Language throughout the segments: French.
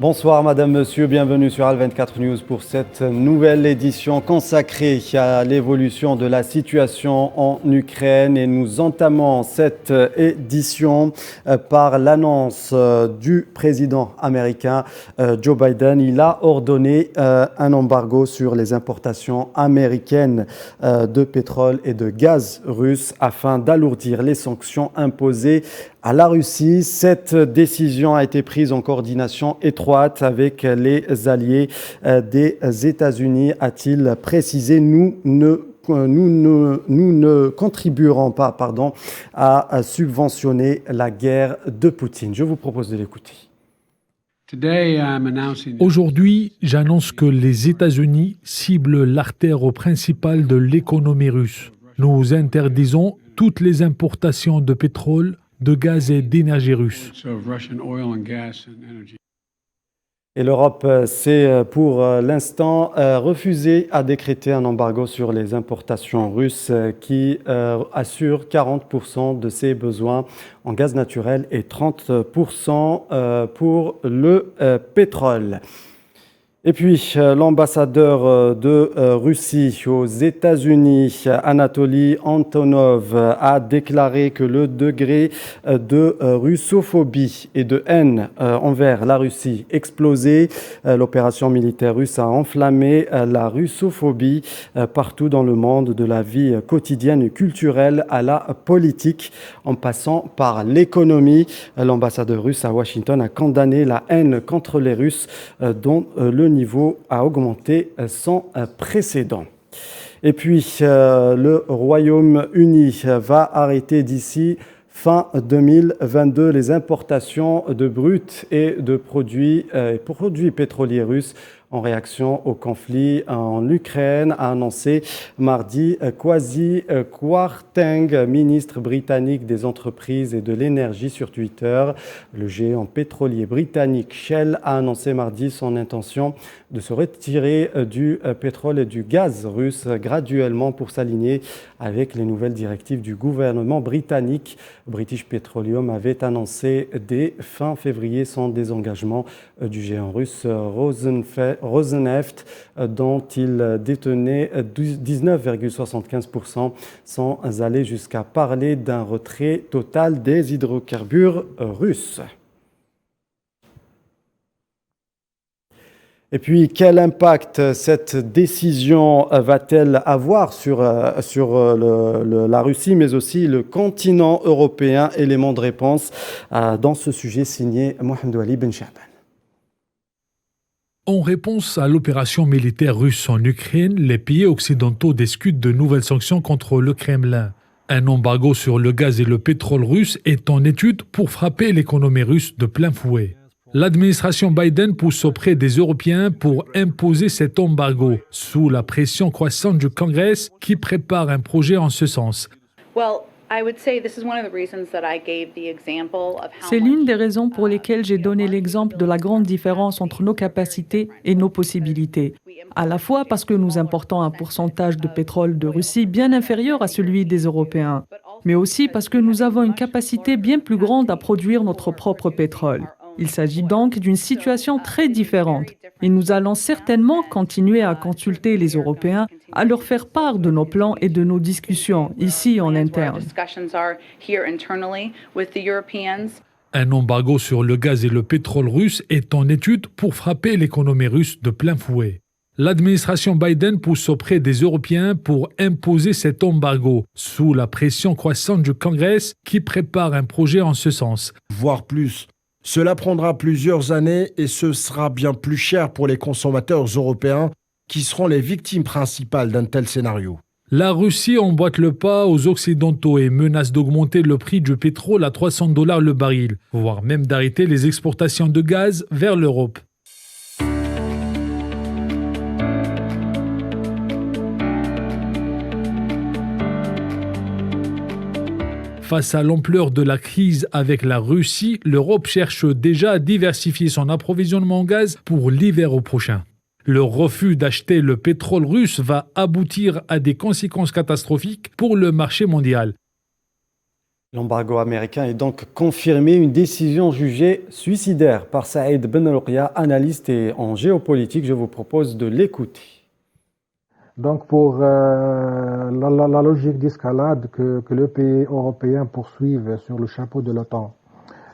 Bonsoir Madame, Monsieur, bienvenue sur Al24 News pour cette nouvelle édition consacrée à l'évolution de la situation en Ukraine et nous entamons cette édition par l'annonce du président américain Joe Biden. Il a ordonné un embargo sur les importations américaines de pétrole et de gaz russe afin d'alourdir les sanctions imposées à la Russie. Cette décision a été prise en coordination étroite avec les alliés des États-Unis, a-t-il précisé. Nous ne contribuerons pas à subventionner la guerre de Poutine. Je vous propose de l'écouter. Aujourd'hui, j'annonce que les États-Unis ciblent l'artère principale de l'économie russe. Nous interdisons toutes les importations de pétrole, de gaz et d'énergie russe. Et l'Europe s'est pour l'instant refusé à décréter un embargo sur les importations russes qui assure 40% de ses besoins en gaz naturel et 30% pour le pétrole. Et puis, l'ambassadeur de Russie aux États-Unis, Anatoly Antonov, a déclaré que le degré de russophobie et de haine envers la Russie explosait. L'opération militaire russe a enflammé la russophobie partout dans le monde, de la vie quotidienne et culturelle à la politique, en passant par l'économie. L'ambassadeur russe à Washington a condamné la haine contre les Russes dont le niveau a augmenté sans précédent. Et puis, le Royaume-Uni va arrêter d'ici fin 2022 les importations de brut et de produits pétroliers russes en réaction au conflit en Ukraine, a annoncé mardi Kwasi Kwarteng, ministre britannique des entreprises et de l'énergie sur Twitter. Le géant pétrolier britannique Shell a annoncé mardi son intention de se retirer du pétrole et du gaz russe graduellement pour s'aligner avec les nouvelles directives du gouvernement britannique. British Petroleum avait annoncé dès fin février son désengagement du géant russe Rosneft, dont il détenait 19,75%, sans aller jusqu'à parler d'un retrait total des hydrocarbures russes. Et puis, quel impact cette décision va-t-elle avoir sur la Russie, mais aussi le continent européen? Élément de réponse dans ce sujet signé Mohamed Ali Ben Shaban. En réponse à l'opération militaire russe en Ukraine, les pays occidentaux discutent de nouvelles sanctions contre le Kremlin. Un embargo sur le gaz et le pétrole russe est en étude pour frapper l'économie russe de plein fouet. L'administration Biden pousse auprès des Européens pour imposer cet embargo, sous la pression croissante du Congrès qui prépare un projet en ce sens. C'est l'une des raisons pour lesquelles j'ai donné l'exemple de la grande différence entre nos capacités et nos possibilités. À la fois parce que nous importons un pourcentage de pétrole de Russie bien inférieur à celui des Européens, mais aussi parce que nous avons une capacité bien plus grande à produire notre propre pétrole. Il s'agit donc d'une situation très différente et nous allons certainement continuer à consulter les Européens, à leur faire part de nos plans et de nos discussions ici en interne. Un embargo sur le gaz et le pétrole russe est en étude pour frapper l'économie russe de plein fouet. L'administration Biden pousse auprès des Européens pour imposer cet embargo, sous la pression croissante du Congrès qui prépare un projet en ce sens. Voire plus. Cela prendra plusieurs années et ce sera bien plus cher pour les consommateurs européens qui seront les victimes principales d'un tel scénario. La Russie emboîte le pas aux Occidentaux et menace d'augmenter le prix du pétrole à $300 le baril, voire même d'arrêter les exportations de gaz vers l'Europe. Face à l'ampleur de la crise avec la Russie, l'Europe cherche déjà à diversifier son approvisionnement en gaz pour l'hiver prochain. Le refus d'acheter le pétrole russe va aboutir à des conséquences catastrophiques pour le marché mondial. L'embargo américain est donc confirmé, une décision jugée suicidaire par Saïd Benroukia, analyste et en géopolitique. Je vous propose de l'écouter. Donc pour la logique d'escalade que les pays européens poursuivent sur le chapeau de l'OTAN,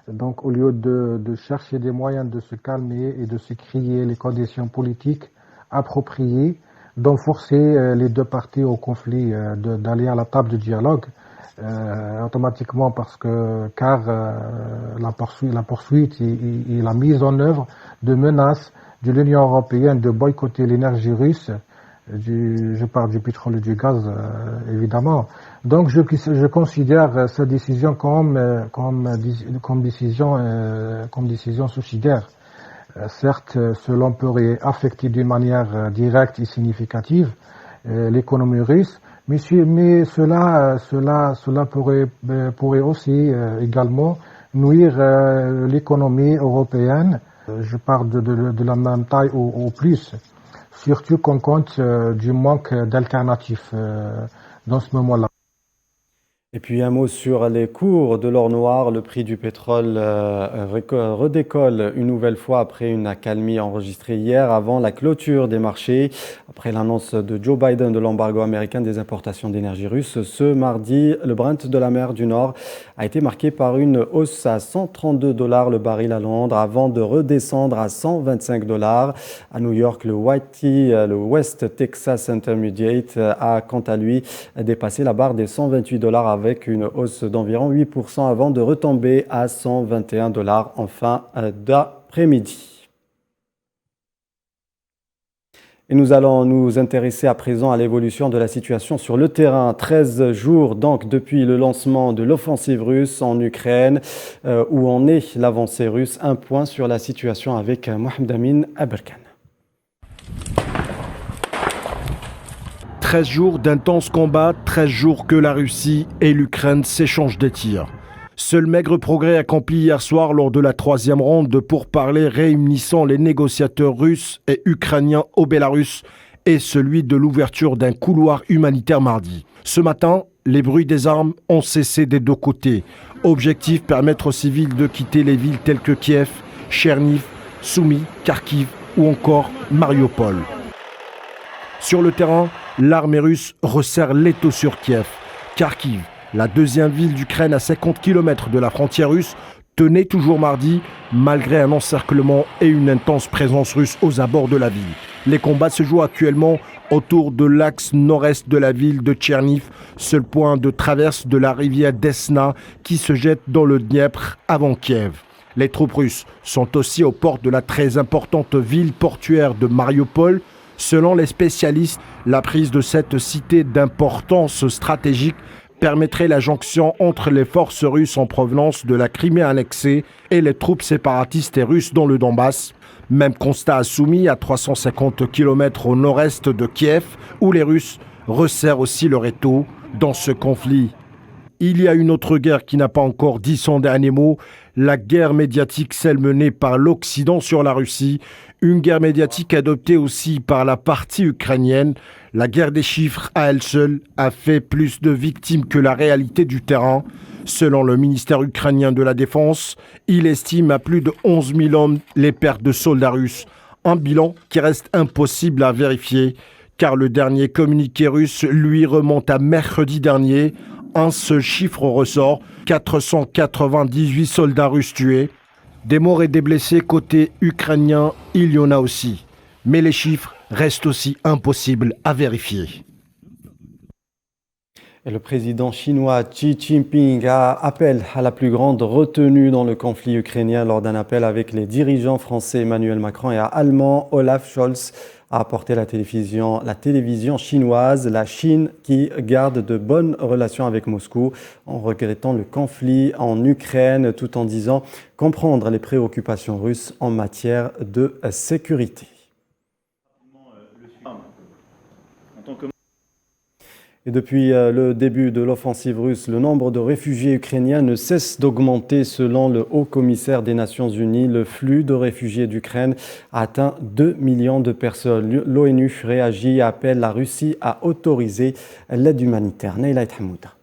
donc au lieu de chercher des moyens de se calmer et de se créer les conditions politiques appropriées, d'enforcer les deux parties au conflit, d'aller à la table de dialogue, automatiquement car la poursuite et la mise en œuvre de menaces de l'Union européenne de boycotter l'énergie russe, je parle du pétrole et du gaz évidemment. Donc je considère cette décision comme décision suicidaire. Certes, cela pourrait affecter d'une manière directe et significative l'économie russe, mais cela pourrait aussi également nuire l'économie européenne. Je parle de la même taille ou plus, surtout qu'on compte du manque d'alternatives dans ce moment-là. Et puis un mot sur les cours de l'or noir. Le prix du pétrole redécolle une nouvelle fois après une accalmie enregistrée hier avant la clôture des marchés. Après l'annonce de Joe Biden de l'embargo américain des importations d'énergie russe, ce mardi, le Brent de la mer du Nord a été marqué par une hausse à $132 le baril à Londres avant de redescendre à $125. À New York, le West Texas Intermediate a quant à lui dépassé la barre des $128 avec une hausse d'environ 8% avant de retomber à $121 en fin d'après-midi. Et nous allons nous intéresser à présent à l'évolution de la situation sur le terrain. 13 jours donc depuis le lancement de l'offensive russe en Ukraine, où en est l'avancée russe. Un point sur la situation avec Mohamed Amin Aberkan. 13 jours d'intenses combats, 13 jours que la Russie et l'Ukraine s'échangent des tirs. Seul maigre progrès accompli hier soir lors de la 3e ronde de pourparlers réunissant les négociateurs russes et ukrainiens au Bélarus et celui de l'ouverture d'un couloir humanitaire mardi. Ce matin, les bruits des armes ont cessé des deux côtés. Objectif, permettre aux civils de quitter les villes telles que Kiev, Cherniv, Soumy, Kharkiv ou encore Mariupol. Sur le terrain, l'armée russe resserre l'étau sur Kiev. Kharkiv, la deuxième ville d'Ukraine à 50 km de la frontière russe, tenait toujours mardi, malgré un encerclement et une intense présence russe aux abords de la ville. Les combats se jouent actuellement autour de l'axe nord-est de la ville de Tcherniv, seul point de traverse de la rivière Desna qui se jette dans le Dniepr avant Kiev. Les troupes russes sont aussi aux portes de la très importante ville portuaire de Mariupol. Selon les spécialistes, la prise de cette cité d'importance stratégique permettrait la jonction entre les forces russes en provenance de la Crimée annexée et les troupes séparatistes et russes dans le Donbass. Même constat à Soumy, à 350 km au nord-est de Kiev, où les Russes resserrent aussi leur étau dans ce conflit. Il y a une autre guerre qui n'a pas encore dit son dernier mot, la guerre médiatique, celle menée par l'Occident sur la Russie, une guerre médiatique adoptée aussi par la partie ukrainienne. La guerre des chiffres à elle seule a fait plus de victimes que la réalité du terrain. Selon le ministère ukrainien de la Défense, il estime à plus de 11 000 hommes les pertes de soldats russes. Un bilan qui reste impossible à vérifier, car le dernier communiqué russe lui remonte à mercredi dernier. Un seul chiffre ressort, 498 soldats russes tués. Des morts et des blessés côté ukrainien, il y en a aussi. Mais les chiffres restent aussi impossibles à vérifier. Et le président chinois Xi Jinping appelle à la plus grande retenue dans le conflit ukrainien lors d'un appel avec les dirigeants français Emmanuel Macron et allemand Olaf Scholz a apporté la télévision chinoise, la Chine qui garde de bonnes relations avec Moscou en regrettant le conflit en Ukraine tout en disant comprendre les préoccupations russes en matière de sécurité. Et depuis le début de l'offensive russe, le nombre de réfugiés ukrainiens ne cesse d'augmenter. Selon le haut-commissaire des Nations Unies, le flux de réfugiés d'Ukraine a atteint 2 millions de personnes. L'ONU réagit et appelle la Russie à autoriser l'aide humanitaire. Naïla Hamouda.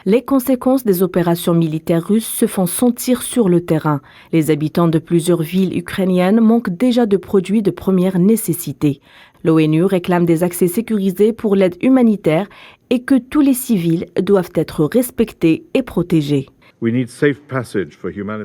Les conséquences des opérations militaires russes se font sentir sur le terrain. Les habitants de plusieurs villes ukrainiennes manquent déjà de produits de première nécessité. L'ONU réclame des accès sécurisés pour l'aide humanitaire et que tous les civils doivent être respectés et protégés.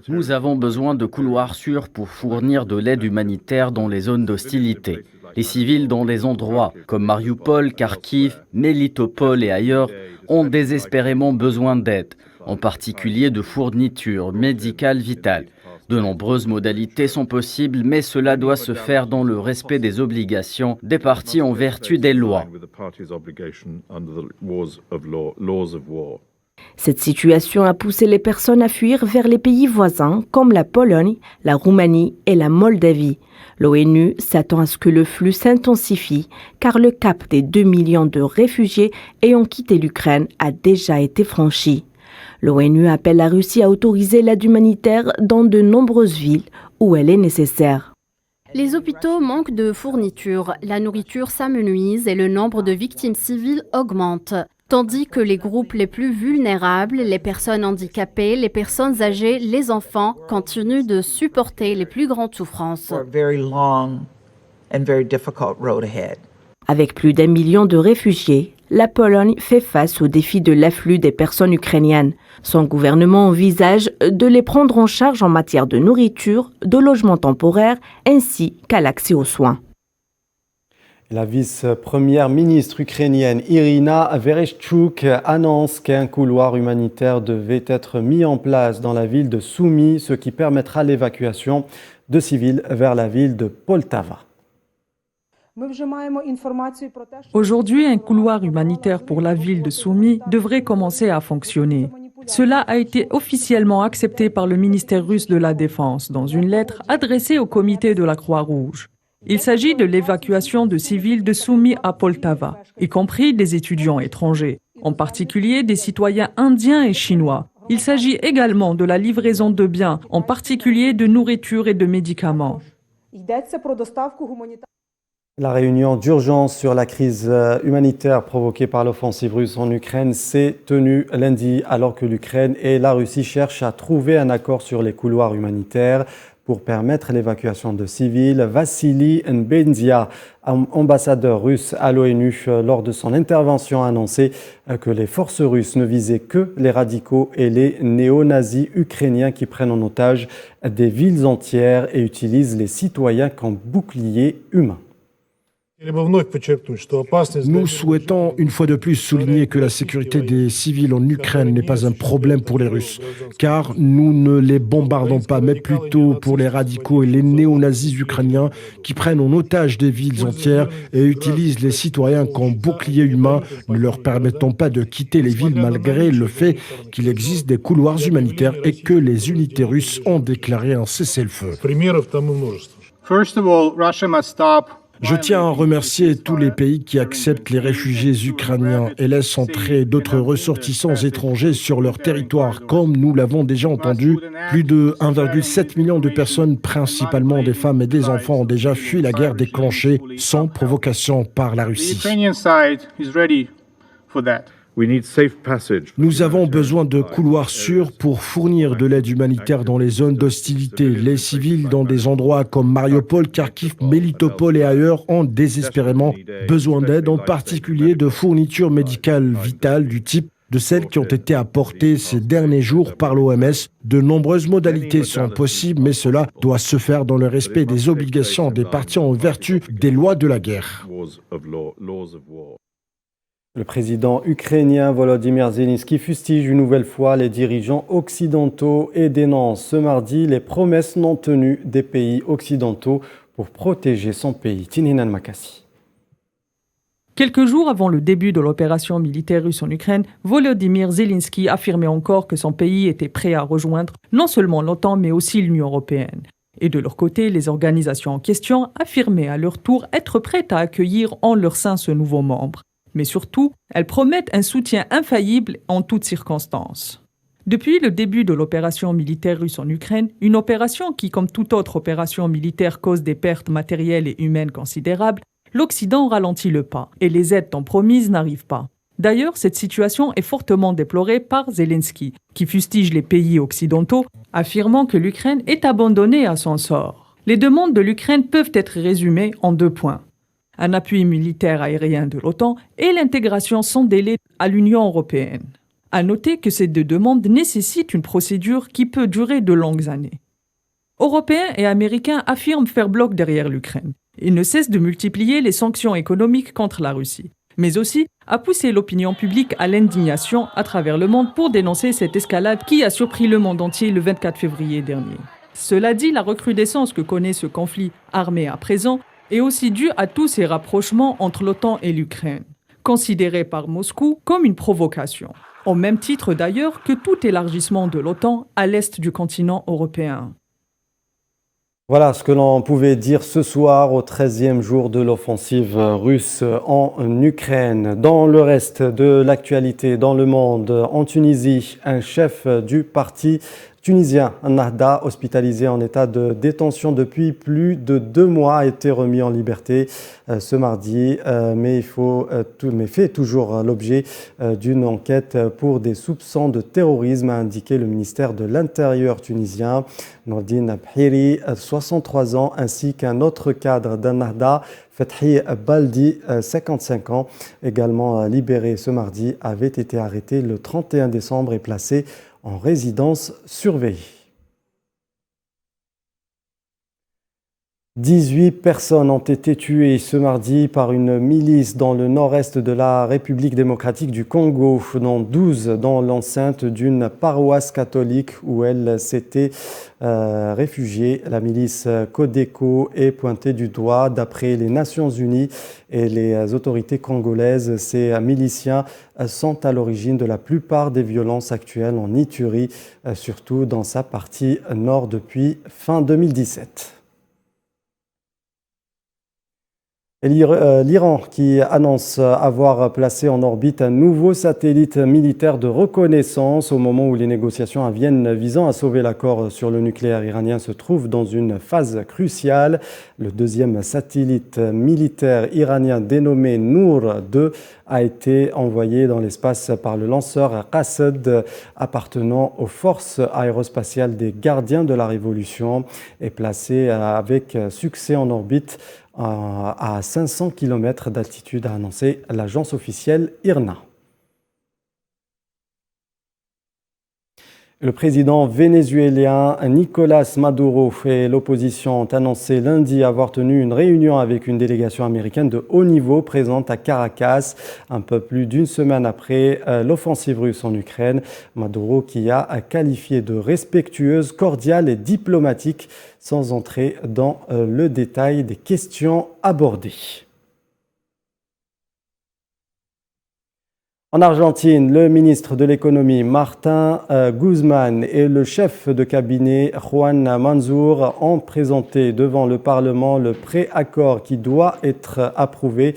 Nous avons besoin de couloirs sûrs pour fournir de l'aide humanitaire dans les zones d'hostilité. Les civils dans les endroits comme Mariupol, Kharkiv, Melitopol et ailleurs ont désespérément besoin d'aide, en particulier de fournitures médicales vitales. De nombreuses modalités sont possibles, mais cela doit se faire dans le respect des obligations des parties en vertu des lois. Cette situation a poussé les personnes à fuir vers les pays voisins comme la Pologne, la Roumanie et la Moldavie. L'ONU s'attend à ce que le flux s'intensifie car le cap des 2 millions de réfugiés ayant quitté l'Ukraine a déjà été franchi. L'ONU appelle la Russie à autoriser l'aide humanitaire dans de nombreuses villes où elle est nécessaire. Les hôpitaux manquent de fournitures, la nourriture s'amenuise et le nombre de victimes civiles augmente. Tandis que les groupes les plus vulnérables, les personnes handicapées, les personnes âgées, les enfants, continuent de supporter les plus grandes souffrances. Avec plus d'1 million de réfugiés, la Pologne fait face au défi de l'afflux des personnes ukrainiennes. Son gouvernement envisage de les prendre en charge en matière de nourriture, de logement temporaire, ainsi qu'à l'accès aux soins. La vice-première ministre ukrainienne Irina Vereshchuk annonce qu'un couloir humanitaire devait être mis en place dans la ville de Soumy, ce qui permettra l'évacuation de civils vers la ville de Poltava. Aujourd'hui, un couloir humanitaire pour la ville de Soumy devrait commencer à fonctionner. Cela a été officiellement accepté par le ministère russe de la Défense dans une lettre adressée au comité de la Croix-Rouge. Il s'agit de l'évacuation de civils de Soumy à Poltava, y compris des étudiants étrangers, en particulier des citoyens indiens et chinois. Il s'agit également de la livraison de biens, en particulier de nourriture et de médicaments. La réunion d'urgence sur la crise humanitaire provoquée par l'offensive russe en Ukraine s'est tenue lundi alors que l'Ukraine et la Russie cherchent à trouver un accord sur les couloirs humanitaires pour permettre l'évacuation de civils. Vassili Nbenzia, ambassadeur russe à l'ONU, lors de son intervention, a annoncé que les forces russes ne visaient que les radicaux et les néo-nazis ukrainiens qui prennent en otage des villes entières et utilisent les citoyens comme boucliers humains. Nous souhaitons une fois de plus souligner que la sécurité des civils en Ukraine n'est pas un problème pour les Russes, car nous ne les bombardons pas, mais plutôt pour les radicaux et les néo-nazis ukrainiens qui prennent en otage des villes entières et utilisent les citoyens comme boucliers humains, ne leur permettant pas de quitter les villes malgré le fait qu'il existe des couloirs humanitaires et que les unités russes ont déclaré un cessez-le-feu. Je tiens à remercier tous les pays qui acceptent les réfugiés ukrainiens et laissent entrer d'autres ressortissants étrangers sur leur territoire. Comme nous l'avons déjà entendu, plus de 1,7 million de personnes, principalement des femmes et des enfants, ont déjà fui la guerre déclenchée sans provocation par la Russie. Nous avons besoin de couloirs sûrs pour fournir de l'aide humanitaire dans les zones d'hostilité. Les civils dans des endroits comme Mariupol, Kharkiv, Melitopol et ailleurs ont désespérément besoin d'aide, en particulier de fournitures médicales vitales du type de celles qui ont été apportées ces derniers jours par l'OMS. De nombreuses modalités sont possibles, mais cela doit se faire dans le respect des obligations des parties en vertu des lois de la guerre. Le président ukrainien Volodymyr Zelensky fustige une nouvelle fois les dirigeants occidentaux et dénonce ce mardi les promesses non tenues des pays occidentaux pour protéger son pays. Tininan Makassi. Quelques jours avant le début de l'opération militaire russe en Ukraine, Volodymyr Zelensky affirmait encore que son pays était prêt à rejoindre non seulement l'OTAN mais aussi l'Union européenne. Et de leur côté, les organisations en question affirmaient à leur tour être prêtes à accueillir en leur sein ce nouveau membre. Mais surtout, elles promettent un soutien infaillible en toutes circonstances. Depuis le début de l'opération militaire russe en Ukraine, une opération qui, comme toute autre opération militaire, cause des pertes matérielles et humaines considérables, l'Occident ralentit le pas et les aides tant promises n'arrivent pas. D'ailleurs, cette situation est fortement déplorée par Zelensky, qui fustige les pays occidentaux, affirmant que l'Ukraine est abandonnée à son sort. Les demandes de l'Ukraine peuvent être résumées en 2 points. Un appui militaire aérien de l'OTAN et l'intégration sans délai à l'Union européenne. À noter que ces 2 demandes nécessitent une procédure qui peut durer de longues années. Européens et Américains affirment faire bloc derrière l'Ukraine. Ils ne cessent de multiplier les sanctions économiques contre la Russie, mais aussi à pousser l'opinion publique à l'indignation à travers le monde pour dénoncer cette escalade qui a surpris le monde entier le 24 février dernier. Cela dit, la recrudescence que connaît ce conflit armé à présent est aussi due à tous ces rapprochements entre l'OTAN et l'Ukraine, considérés par Moscou comme une provocation, au même titre d'ailleurs que tout élargissement de l'OTAN à l'est du continent européen. Voilà ce que l'on pouvait dire ce soir au 13e jour de l'offensive russe en Ukraine. Dans le reste de l'actualité dans le monde, en Tunisie, un chef du parti tunisien, Ennahda, hospitalisé en état de détention depuis plus de 2 mois, a été remis en liberté ce mardi, mais fait toujours l'objet d'une enquête pour des soupçons de terrorisme, a indiqué le ministère de l'Intérieur tunisien. Nordine Bhiri, 63 ans, ainsi qu'un autre cadre d'Ennahda, Fethi Baldi, 55 ans, également libéré ce mardi, avait été arrêté le 31 décembre et placé en résidence surveillée. 18 personnes ont été tuées ce mardi par une milice dans le nord-est de la République démocratique du Congo, dont 12 dans l'enceinte d'une paroisse catholique où elle s'était réfugiée. La milice Codeco est pointée du doigt. D'après les Nations Unies et les autorités congolaises, ces miliciens sont à l'origine de la plupart des violences actuelles en Ituri, surtout dans sa partie nord depuis fin 2017. Et l'Iran qui annonce avoir placé en orbite un nouveau satellite militaire de reconnaissance au moment où les négociations à Vienne visant à sauver l'accord sur le nucléaire iranien se trouvent dans une phase cruciale. Le 2e satellite militaire iranien dénommé Nour 2 a été envoyé dans l'espace par le lanceur Qased appartenant aux forces aérospatiales des gardiens de la Révolution et placé avec succès en orbite à 500 km d'altitude, a annoncé l'agence officielle IRNA. Le président vénézuélien Nicolás Maduro et l'opposition ont annoncé lundi avoir tenu une réunion avec une délégation américaine de haut niveau présente à Caracas, un peu plus d'une semaine après l'offensive russe en Ukraine. Maduro qui a qualifié de respectueuse, cordiale et diplomatique, sans entrer dans le détail des questions abordées. En Argentine, le ministre de l'économie Martín Guzmán et le chef de cabinet Juan Manzur ont présenté devant le Parlement le préaccord qui doit être approuvé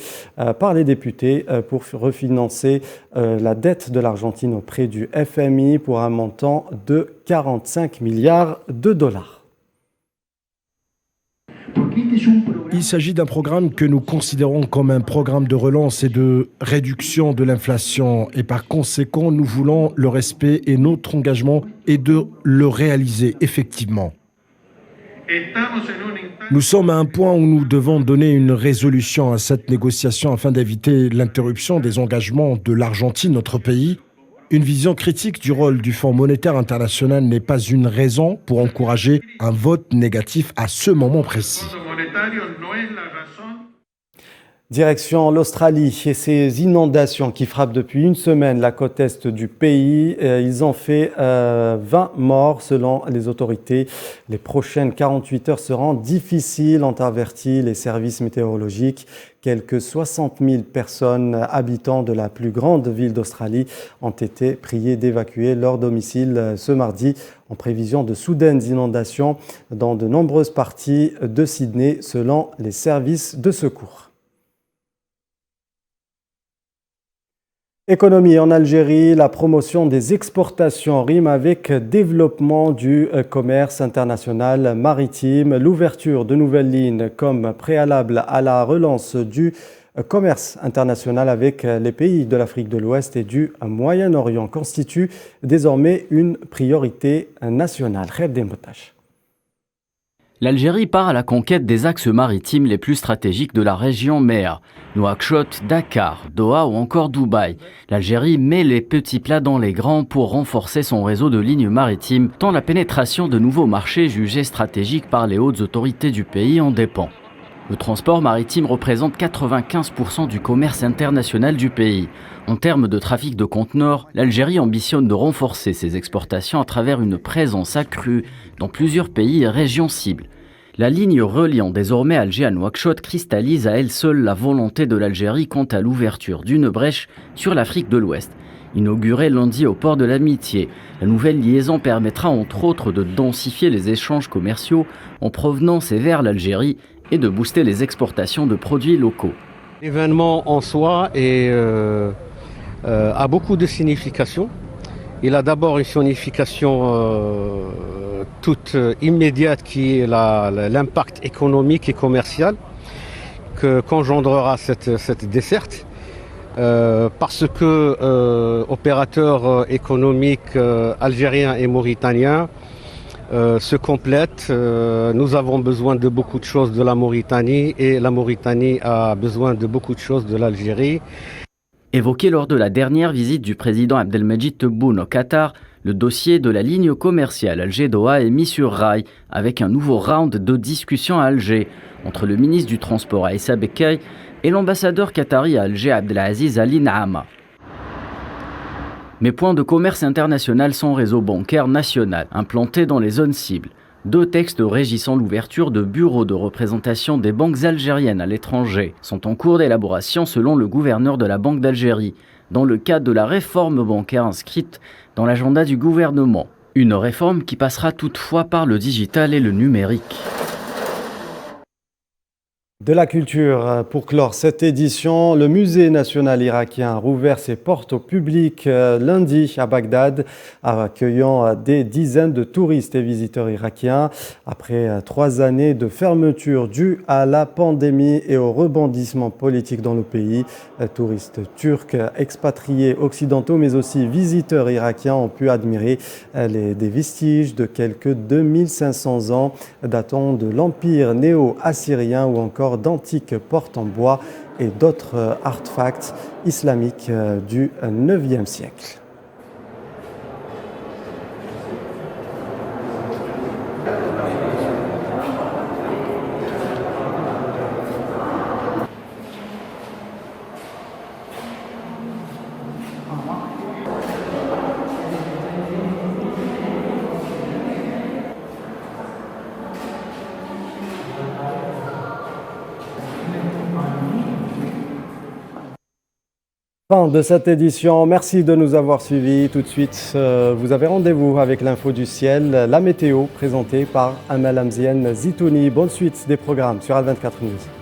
par les députés pour refinancer la dette de l'Argentine auprès du FMI pour un montant de 45 milliards de dollars. Il s'agit d'un programme que nous considérons comme un programme de relance et de réduction de l'inflation. Et par conséquent, nous voulons le respect et notre engagement est de le réaliser effectivement. Nous sommes à un point où nous devons donner une résolution à cette négociation afin d'éviter l'interruption des engagements de l'Argentine, notre pays. Une vision critique du rôle du Fonds monétaire international n'est pas une raison pour encourager un vote négatif à ce moment précis. Direction l'Australie et ses inondations qui frappent depuis une semaine la côte est du pays. Ils ont fait 20 morts selon les autorités. Les prochaines 48 heures seront difficiles, ont averti les services météorologiques. Quelques 60 000 personnes habitant de la plus grande ville d'Australie ont été priées d'évacuer leur domicile ce mardi en prévision de soudaines inondations dans de nombreuses parties de Sydney selon les services de secours. Économie en Algérie, la promotion des exportations rime avec développement du commerce international maritime, l'ouverture de nouvelles lignes comme préalable à la relance du commerce international avec les pays de l'Afrique de l'Ouest et du Moyen-Orient constitue désormais une priorité nationale. Khair Dembotash. L'Algérie part à la conquête des axes maritimes les plus stratégiques de la région MER. Nouakchott, Dakar, Doha ou encore Dubaï. L'Algérie met les petits plats dans les grands pour renforcer son réseau de lignes maritimes, tant la pénétration de nouveaux marchés jugés stratégiques par les hautes autorités du pays en dépend. Le transport maritime représente 95% du commerce international du pays. En termes de trafic de conteneurs, l'Algérie ambitionne de renforcer ses exportations à travers une présence accrue dans plusieurs pays et régions cibles. La ligne reliant désormais Alger à Nouakchott cristallise à elle seule la volonté de l'Algérie quant à l'ouverture d'une brèche sur l'Afrique de l'Ouest. Inaugurée lundi au port de l'Amitié, la nouvelle liaison permettra entre autres de densifier les échanges commerciaux en provenance et vers l'Algérie et de booster les exportations de produits locaux. L'événement en soi a beaucoup de signification. Il a d'abord une signification toute immédiate qui est l'impact économique et commercial qu'engendrera cette desserte. Parce que opérateurs économiques algériens et mauritaniens se complètent. Nous avons besoin de beaucoup de choses de la Mauritanie et la Mauritanie a besoin de beaucoup de choses de l'Algérie. Évoqué lors de la dernière visite du président Abdelmajid Tebboune au Qatar, le dossier de la ligne commerciale Alger-Doha est mis sur rail avec un nouveau round de discussion à Alger entre le ministre du Transport Aïssa Bekkay et l'ambassadeur qatari à Alger Abdelaziz Ali Naama. Mais point de commerce international sans réseau bancaire national implanté dans les zones cibles. 2 textes régissant l'ouverture de bureaux de représentation des banques algériennes à l'étranger sont en cours d'élaboration selon le gouverneur de la Banque d'Algérie, dans le cadre de la réforme bancaire inscrite dans l'agenda du gouvernement. Une réforme qui passera toutefois par le digital et le numérique. De la culture, pour clore cette édition, le musée national irakien a rouvert ses portes au public lundi à Bagdad, accueillant des dizaines de touristes et visiteurs irakiens. Après 3 années de fermeture dues à la pandémie et au rebondissement politique dans le pays, touristes turcs, expatriés occidentaux, mais aussi visiteurs irakiens ont pu admirer des vestiges de quelques 2500 ans datant de l'empire néo-assyrien ou encore d'antiques portes en bois et d'autres artefacts islamiques du IXe siècle. Fin de cette édition, merci de nous avoir suivis. Tout de suite, vous avez rendez-vous avec l'info du ciel, la météo présentée par Amal Amzienne Zitouni. Bonne suite des programmes sur Al24 News.